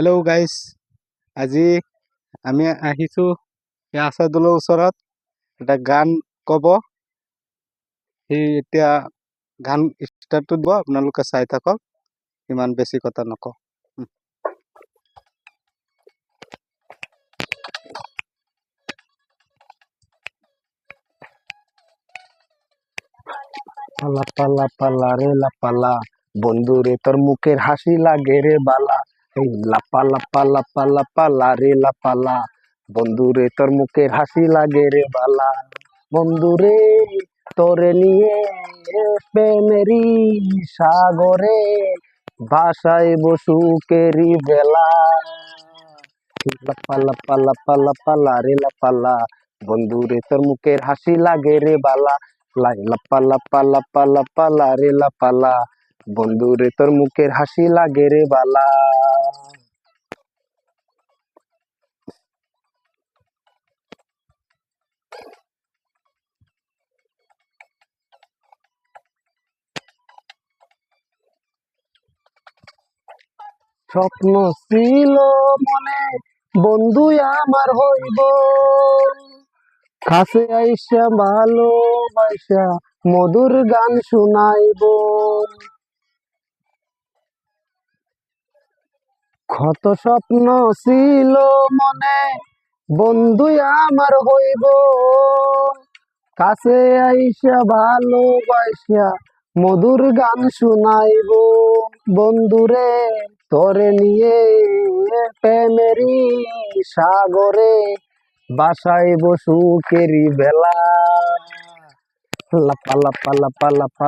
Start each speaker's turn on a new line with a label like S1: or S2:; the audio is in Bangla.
S1: হেল্ল' গাইজ, আজি আমি আহিছোঁ এই আছাদুলৰ ওচৰত। এটা গান ক'ব, সি এতিয়া গান ষ্টাৰ্টটো দিব, আপোনালোকে চাই থাকক। ইমান বেছি কথা নকওঁ। পালা পালা পালা রে লাপালা, বন্ধু রে তোর মুখের হাসি লাগে রে বালা। এই লাপা লাপা লাপা লাপা লা রে লাপালা, বন্ধু রে তোর মুখের হাসি লাগে রে বালা। বন্ধু রে তোরে নিয়ে প্রেমেরই সাগরে ভাসাইব সুখেরই বেলা। লাপা লাপা লাপা লাপা লা রে লাপালা, বন্ধু রে তোর মুখের হাসি লাগে রে বালা। লাপা লাপা লাপা লাপা লা রে লাপালা, বন্ধু রে তোর মুখের হাসি লাগে রে বালা। স্বপ্ন ছিল মনে বন্ধু আমার হইব, কাছে আইসা ভালোবাসা মধুর গান শুনাইব। কত স্বপ্ন ছিল মনে বন্ধু আমার হইব, কাছে আইসা ভালোবাসা মধুর গান শুনাইব। বন্ধুরে তোরে নিয়ে প্রেমেরই সাগরে বাসাইব সুখেরই বেলা। লাপা লাপা লাপা লাপা